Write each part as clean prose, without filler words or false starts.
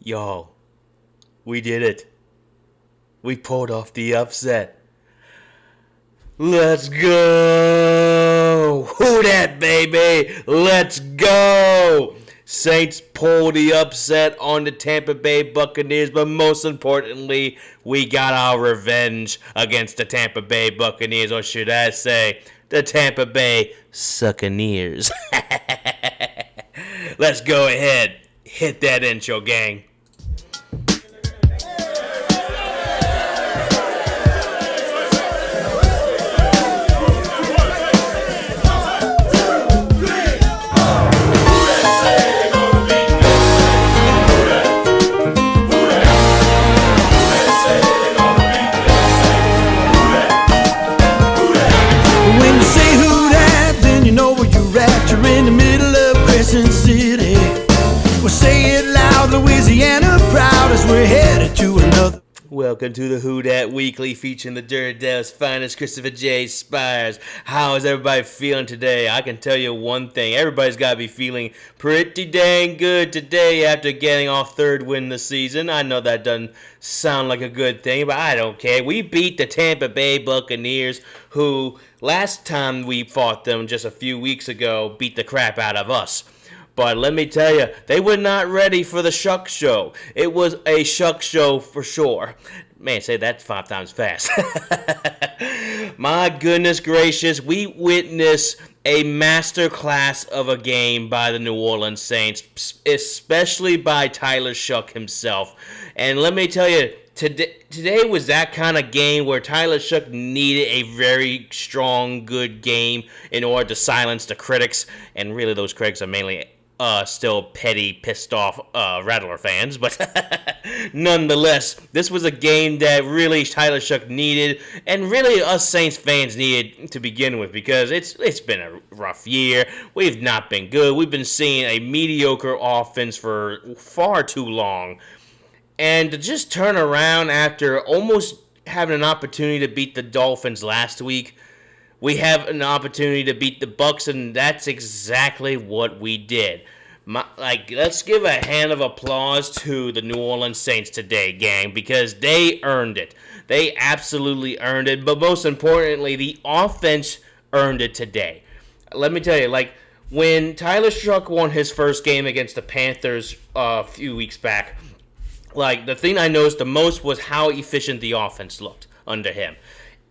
Y'all, we did it. We pulled off the upset. Let's go! Who dat, baby? Let's go! Saints pull the upset on the Tampa Bay Buccaneers, but most importantly, we got our revenge against the Tampa Bay Buccaneers, or should I say, the Tampa Bay Succaneers. Let's go ahead. Hit that intro, gang. Welcome to the Who Dat Weekly, featuring the Dirdell's finest, Christopher J. Spires. How is everybody feeling today? I can tell you one thing. Everybody's got to be feeling pretty dang good today after getting our third win this season. I know that doesn't sound like a good thing, but I don't care. We beat the Tampa Bay Buccaneers, who last time we fought them just a few weeks ago beat the crap out of us. But let me tell you, they were not ready for the shuck show. It was a shuck show for sure. Man, say that 5 times fast. My goodness gracious, we witnessed a masterclass of a game by the New Orleans Saints, especially by Tyler Shuck himself. And let me tell you, today was that kind of game where Tyler Shuck needed a very strong, good game in order to silence the critics. And really, those critics are mainly still petty, pissed off Rattler fans, but nonetheless, this was a game that really Tyler Shuck needed, and really us Saints fans needed to begin with, because it's been a rough year. We've not been good. We've been seeing a mediocre offense for far too long, and to just turn around after almost having an opportunity to beat the Dolphins last week, we have an opportunity to beat the Bucs, and that's exactly what we did. Let's give a hand of applause to the New Orleans Saints today, gang, because they earned it. They absolutely earned it, but most importantly, the offense earned it today. Let me tell you, when Tyler Shuck won his first game against the Panthers a few weeks back, the thing I noticed the most was how efficient the offense looked under him.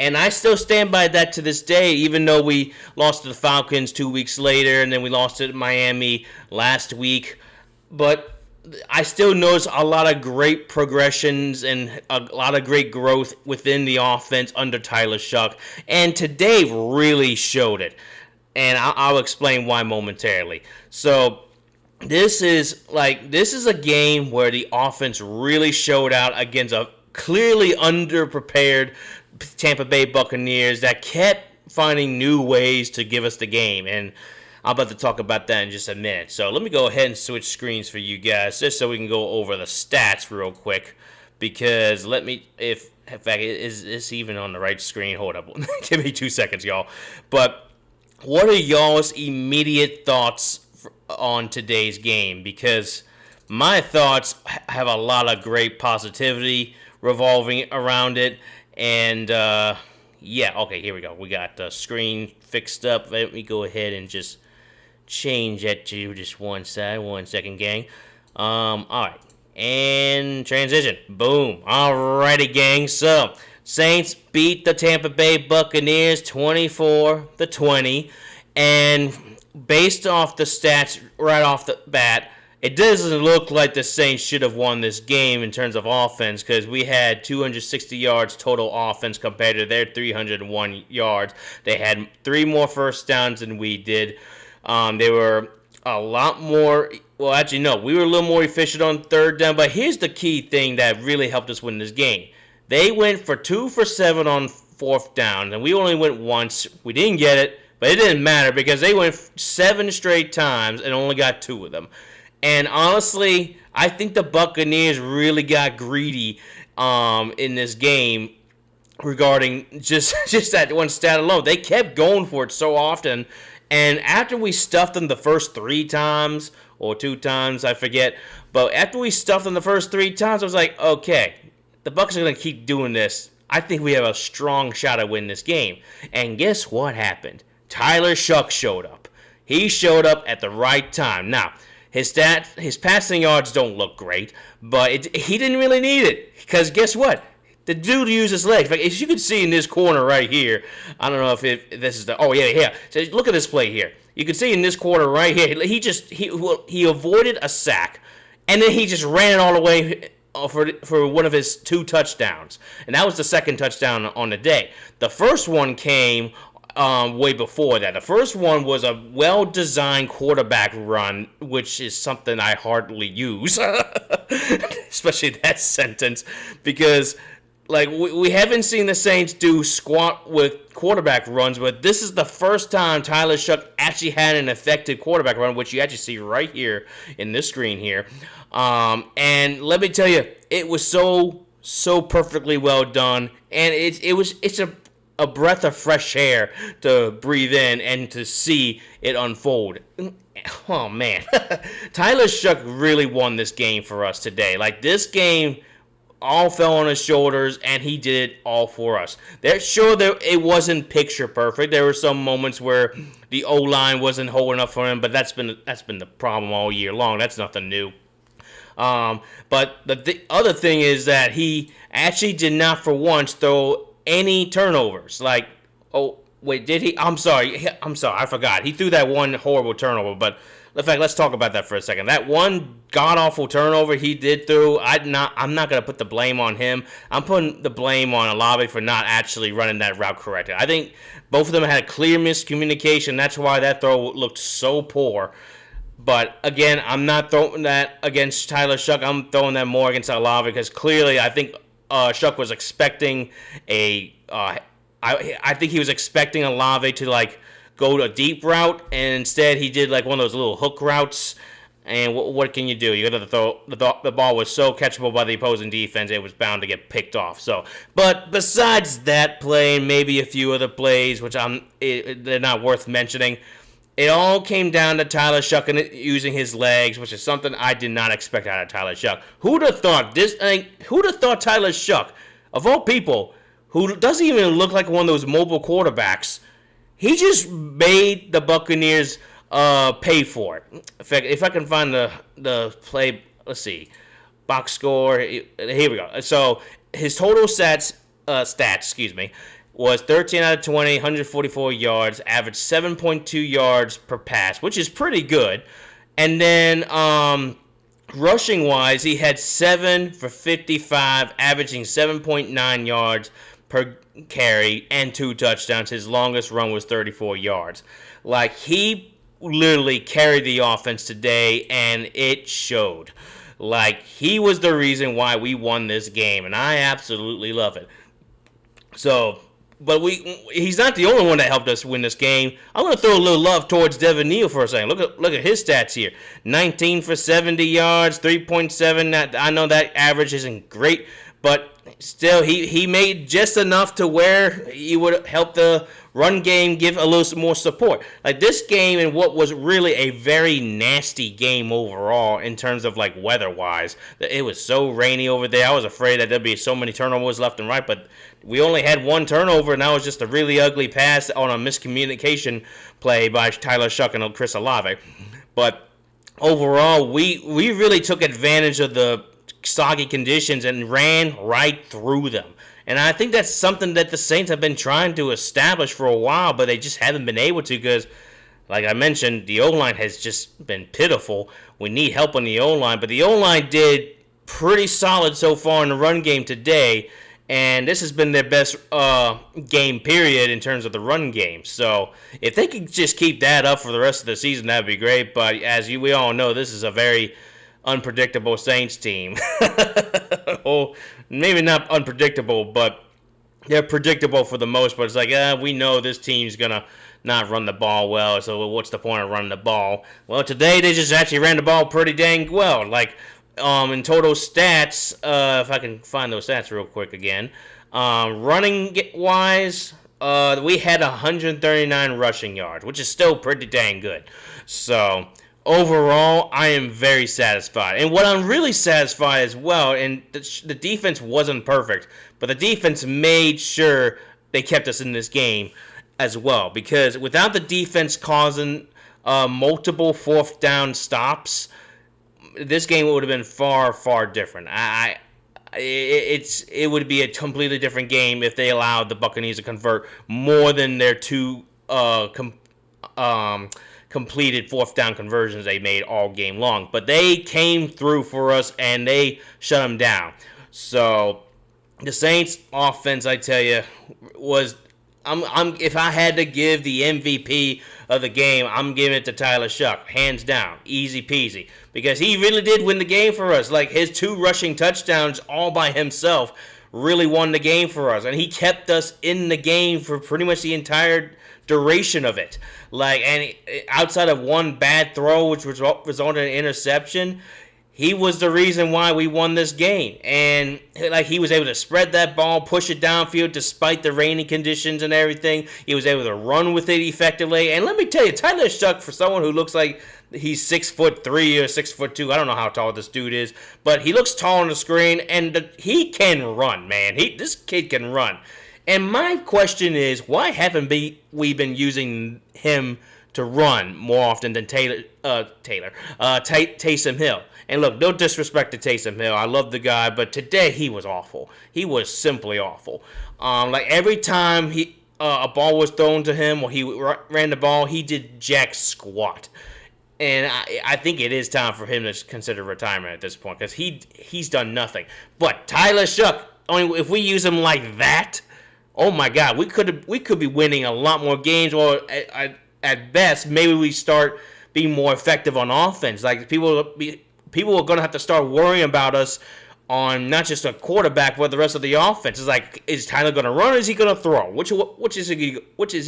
And I still stand by that to this day, even though we lost to the Falcons 2 weeks later, and then we lost to Miami last week. But I still notice a lot of great progressions and a lot of great growth within the offense under Tyler Shuck. And today really showed it. And I'll explain why momentarily. So this is a game where the offense really showed out against a clearly underprepared Tampa Bay Buccaneers that kept finding new ways to give us the game, and I'm about to talk about that in just a minute. So let me go ahead and switch screens for you guys, just so we can go over the stats real quick, because in fact, is this even on the right screen? Hold up, give me 2 seconds, y'all. But what are y'all's immediate thoughts on today's game? Because my thoughts have a lot of great positivity revolving around it. And, okay, here we go. We got the screen fixed up. Let me go ahead and just change that to just one second, gang. Alright. And transition. Boom. Alrighty, gang. So, Saints beat the Tampa Bay Buccaneers 24-20. And based off the stats right off the bat, it doesn't look like the Saints should have won this game in terms of offense, because we had 260 yards total offense compared to their 301 yards. They had 3 more first downs than we did. They were a lot more. Well, actually, no. We were a little more efficient on third down. But here's the key thing that really helped us win this game. They went for 2 for 7 on fourth down, and we only went once. We didn't get it, but it didn't matter because they went 7 straight times and only got 2 of them. And honestly, I think the Buccaneers really got greedy in this game regarding just that one stat alone. They kept going for it so often. And after we stuffed them the first 3 times, or 2 times, I forget. But after we stuffed them the first 3 times, I was like, okay, the Bucs are going to keep doing this. I think we have a strong shot at winning this game. And guess what happened? Tyler Shough showed up. He showed up at the right time. Now, his passing yards don't look great, but he didn't really need it. Because guess what? The dude used his legs. Like, as you can see in this corner right here, I don't know if this is the... Oh, yeah. So look at this play here. You can see in this corner right here, he avoided a sack, and then he just ran it all the way for one of his 2 touchdowns. And that was the second touchdown on the day. The first one came way before that. The first one was a well-designed quarterback run, which is something I hardly use, especially that sentence, because like we haven't seen the Saints do squat with quarterback runs, but this is the first time Tyler Shough actually had an effective quarterback run, which you actually see right here in this screen here. And let me tell you, it was so perfectly well done, and it's a breath of fresh air to breathe in and to see it unfold. Oh man, Tyler Shough really won this game for us today. Like, this game all fell on his shoulders, and he did it all for us. It wasn't picture perfect. There were some moments where the O-line wasn't holding up for him, but that's been the problem all year long. That's nothing new. But the other thing is that he actually did not for once throw any turnovers. Like, oh wait, did he? I'm sorry, I forgot. He threw that one horrible turnover, but in fact, let's talk about that for a second. That one god-awful turnover he did through, I'm not going to put the blame on him. I'm putting the blame on Olave for not actually running that route correctly. I think both of them had clear miscommunication. That's why that throw looked so poor. But again, I'm not throwing that against Tyler Shough. I'm throwing that more against Olave, because clearly I think Shough was expecting I think he was expecting Olave to like go to a deep route, and instead he did like one of those little hook routes. And what can you do? You got to throw the ball was so catchable by the opposing defense, it was bound to get picked off. So, but besides that play and maybe a few other plays, which they're not worth mentioning, it all came down to Tyler Shough and using his legs, which is something I did not expect out of Tyler Shough. Who'd have thought Tyler Shough, of all people, who doesn't even look like one of those mobile quarterbacks, he just made the Buccaneers pay for it. In fact, if I can find the play, let's see, box score. Here we go. So his total stats, was 13 out of 20, 144 yards, averaged 7.2 yards per pass, which is pretty good. And then rushing wise, he had 7 for 55, averaging 7.9 yards per carry and 2 touchdowns. His longest run was 34 yards. Like, he literally carried the offense today, and it showed. Like, he was the reason why we won this game, and I absolutely love it. So, but he's not the only one that helped us win this game. I'm going to throw a little love towards Devin Neal for a second. Look at his stats here. 19 for 70 yards, 3.7. I know that average isn't great, but still, he made just enough to where he would help the run game give a little more support. Like, this game, and what was really a very nasty game overall in terms of like weather-wise. It was so rainy over there. I was afraid that there'd be so many turnovers left and right, but we only had one turnover, and that was just a really ugly pass on a miscommunication play by Tyler Shough and Chris Olave. But overall, we really took advantage of the soggy conditions and ran right through them. And I think that's something that the Saints have been trying to establish for a while, but they just haven't been able to, because, like I mentioned, the O-line has just been pitiful. We need help on the O-line, but the O-line did pretty solid so far in the run game today, and this has been their best game period in terms of the run game. So if they could just keep that up for the rest of the season, that would be great. But as we all know, this is a very unpredictable Saints team. Oh, maybe not unpredictable, but they're predictable for the most part. It's like, we know this team's gonna not run the ball well, so what's the point of running the ball? Well, today they just actually ran the ball pretty dang well. Like, in total stats, if I can find those stats real quick again, running wise, we had 139 rushing yards, which is still pretty dang good. So overall, I am very satisfied. And what I'm really satisfied as well, and the defense wasn't perfect, but the defense made sure they kept us in this game as well. Because without the defense causing multiple fourth down stops, this game would have been far, far different. It would be a completely different game if they allowed the Buccaneers to convert more than their two completed fourth down conversions they made all game long. But they came through for us and they shut them down. So the Saints offense, I tell you, was if I had to give the MVP of the game, I'm giving it to Tyler Shough, hands down, easy peasy, because he really did win the game for us. Like, his 2 rushing touchdowns all by himself really won the game for us, and he kept us in the game for pretty much the entire duration of it. Like, and outside of one bad throw, which resulted in an interception, he was the reason why we won this game. And like, he was able to spread that ball, push it downfield despite the rainy conditions and everything. He was able to run with it effectively. And let me tell you, Tyler Shough, for someone who looks like he's 6'3" or 6'2", I don't know how tall this dude is, but he looks tall on the screen, and he can run, man. This kid can run. And my question is, why haven't we been using him to run more often than Taysom Hill? And look, no disrespect to Taysom Hill. I love the guy, but today he was awful. He was simply awful. Like, every time a ball was thrown to him or he ran the ball, he did jack squat. And I think it is time for him to consider retirement at this point, because he's done nothing. But Tyler Shough, if we use him like that, oh my God, we could be winning a lot more games, or at best, maybe we start being more effective on offense. Like, people are going to have to start worrying about us on not just a quarterback, but the rest of the offense. It's like, is Tyler going to run, or is he going to throw? Which is he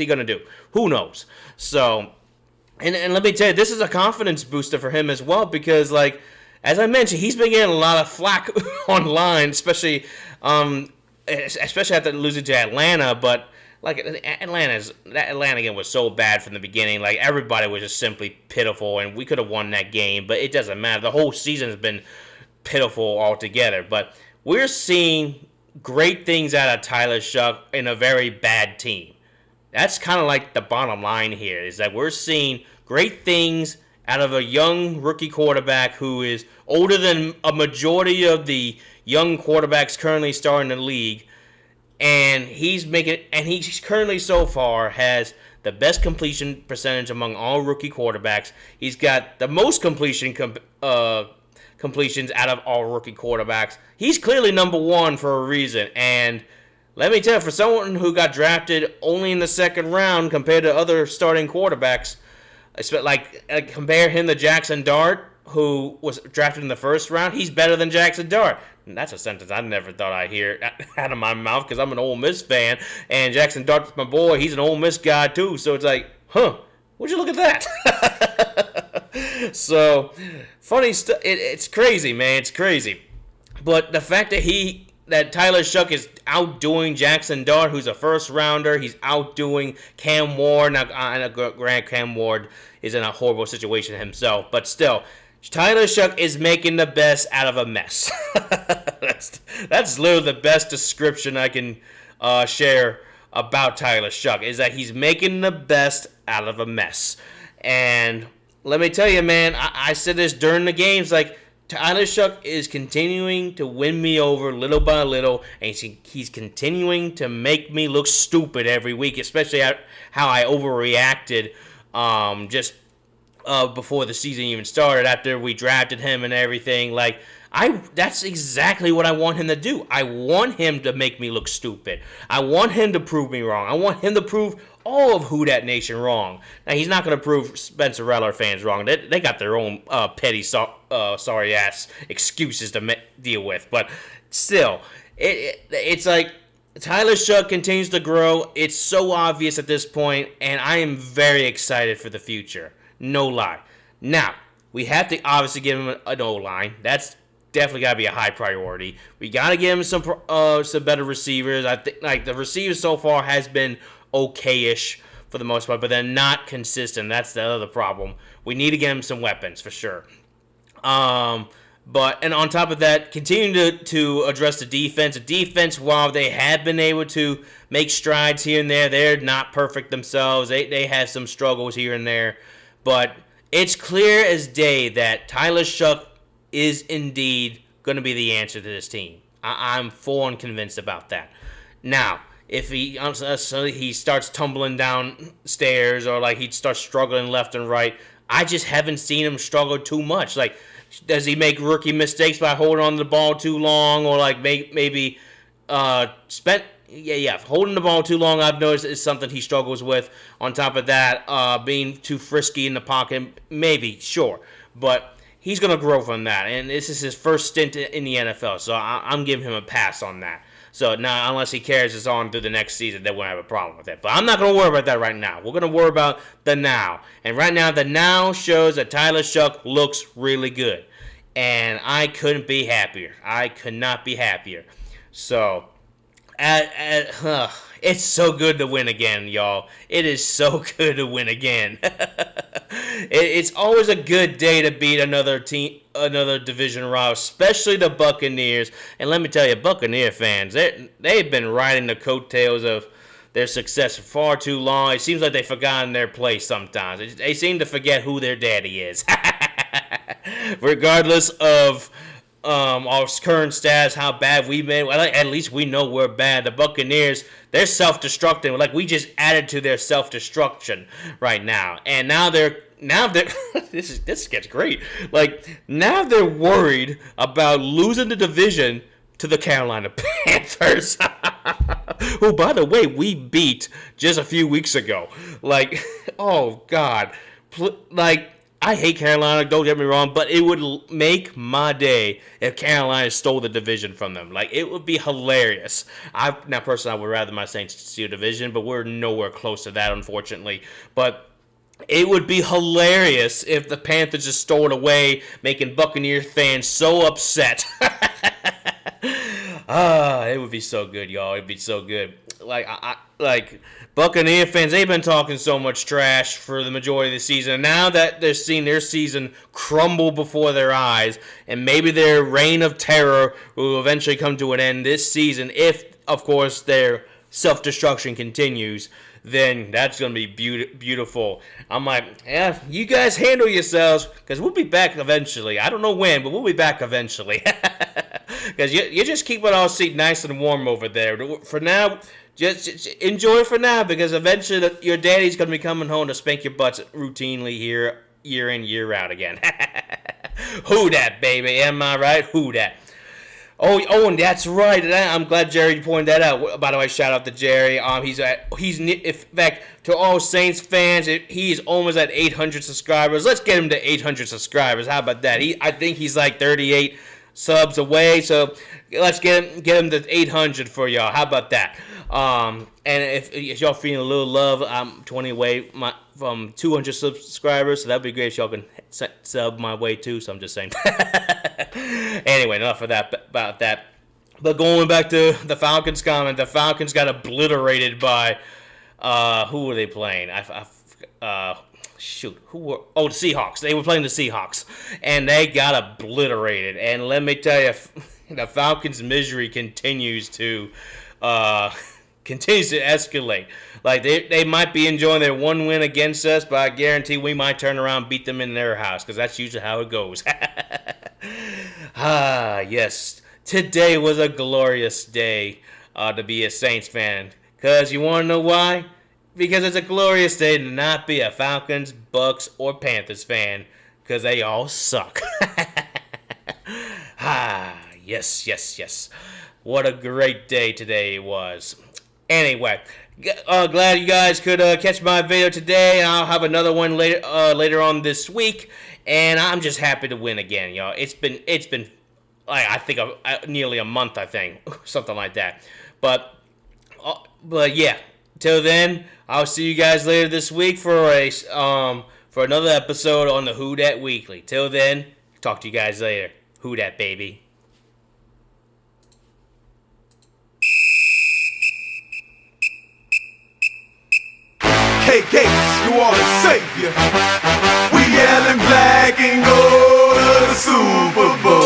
going to do? Who knows? So, and let me tell you, this is a confidence booster for him as well, because, like, as I mentioned, he's been getting a lot of flack online, especially after losing to Atlanta. But like, Atlanta game was so bad from the beginning. Like, everybody was just simply pitiful, and we could have won that game, but it doesn't matter. The whole season has been pitiful altogether. But we're seeing great things out of Tyler Shough in a very bad team. That's kind of like the bottom line here, is that we're seeing great things out of a young rookie quarterback who is older than a majority of the young quarterbacks currently starting the league. And he's currently so far has the best completion percentage among all rookie quarterbacks. He's got the most completions out of all rookie quarterbacks. He's clearly number one for a reason. And let me tell you, for someone who got drafted only in the second round compared to other starting quarterbacks, compare him to Jackson Dart, who was drafted in the first round, he's better than Jackson Dart. And that's a sentence I never thought I'd hear out of my mouth, because I'm an Ole Miss fan, and Jackson Dart's my boy. He's an Ole Miss guy too, so it's like, would you look at that? So, funny stuff. It's crazy, man. It's crazy. But the fact that Tyler Shough is outdoing Jackson Dart, who's a first rounder. He's outdoing Cam Ward. Now, Grant Cam Ward is in a horrible situation himself, but still, Tyler Shough is making the best out of a mess. That's literally the best description I can share about Tyler Shough, is that he's making the best out of a mess. And let me tell you, man, I said this during the games, like, Tyler Shough is continuing to win me over little by little, and he's continuing to make me look stupid every week, especially how I overreacted before the season even started, after we drafted him and everything. Like, that's exactly what I want him to do. I want him to make me look stupid. I want him to prove me wrong. I want him to prove all of Who Dat Nation wrong. Now, he's not going to prove Spencer Rattler fans wrong. They got their own petty, sorry-ass excuses to deal with. But still, it's like Tyler Shough continues to grow. It's so obvious at this point, and I am very excited for the future. No lie. Now, we have to obviously give him an O-line. That's definitely got to be a high priority. We got to give him some better receivers. I think, like, the receivers so far has been okay-ish for the most part, but they're not consistent. That's the other problem. We need to get him some weapons for sure. And on top of that, continue to address the defense. The defense, while they have been able to make strides here and there, they're not perfect themselves. They have some struggles here and there. But it's clear as day that Tyler Shough is indeed going to be the answer to this team. I'm full on convinced about that. Now, if he starts tumbling downstairs or like he starts struggling left and right, I just haven't seen him struggle too much. Like, does he make rookie mistakes by holding on to the ball too long, or like maybe holding the ball too long? I've noticed is something he struggles with. On top of that, being too frisky in the pocket, maybe, sure, but he's gonna grow from that. And this is his first stint in the NFL, so I'm giving him a pass on that. So now, unless he carries us on through the next season, then we'll have a problem with it. But I'm not going to worry about that right now. We're going to worry about the now. And right now, the now shows that Tyler Shough looks really good. And I couldn't be happier. I could not be happier. So, it's so good to win again, y'all. It is so good to win again. It's always a good day to beat another team, another division rival, especially the Buccaneers. And let me tell you, Buccaneer fans, they've been riding the coattails of their success for far too long. It seems like they've forgotten their place sometimes. They seem to forget who their daddy is. Regardless of our current status, how bad we've been, well, at least we know we're bad. The Buccaneers, they're self-destructing. Like, we just added to their self-destruction right now. And now they're this gets great. Like, now they're worried about losing the division to the Carolina Panthers, who, by the way, we beat just a few weeks ago. Like, oh God, like, I hate Carolina, don't get me wrong, but it would make my day if Carolina stole the division from them. Like, it would be hilarious. Now, personally, I would rather my Saints steal division, but we're nowhere close to that, unfortunately. But it would be hilarious if the Panthers just stole it away, making Buccaneers fans so upset. It would be so good, y'all. It'd be so good. Like Buccaneer fans, they've been talking so much trash for the majority of the season. And now that they're seeing their season crumble before their eyes, and maybe their reign of terror will eventually come to an end this season, if, of course, their self-destruction continues, then that's going to be beautiful. I'm like, yeah, you guys handle yourselves, because we'll be back eventually. I don't know when, but we'll be back eventually. Because you just keep it all seat nice and warm over there. For now, just enjoy for now, because eventually your daddy's going to be coming home to spank your butts routinely here, year in, year out again. Who dat, baby? Am I right? Who dat? Oh, and that's right. I'm glad Jerry pointed that out. By the way, shout out to Jerry. He's in fact, to all Saints fans, he's almost at 800 subscribers. Let's get him to 800 subscribers. How about that? I think he's like 38 subs away. So let's get him to 800 for y'all. How about that? And if y'all feeling a little love, I'm 20 away from 200 subscribers, so that'd be great if y'all can sub my way too. So I'm just saying. Anyway, enough of that about that. But going back to the Falcons comment, the Falcons got obliterated by who were they playing? The Seahawks. They were playing the Seahawks, and they got obliterated. And let me tell you, the Falcons' misery continues to escalate. Like, they might be enjoying their one win against us, but I guarantee we might turn around and beat them in their house, because that's usually how it goes. Yes. Today was a glorious day to be a Saints fan. Because you want to know why? Because it's a glorious day to not be a Falcons, Bucs, or Panthers fan. Because they all suck. Yes. What a great day today was. Anyway, glad you guys could catch my video today. I'll have another one later on this week, and I'm just happy to win again, y'all. It's been I think nearly a month, I think, something like that. But yeah, till then, I'll see you guys later this week for another episode on the Who Dat Weekly. Till then, talk to you guys later. Who Dat, baby. Hey Gates, New Orleans Savior. We yelling black and gold to the Super Bowl.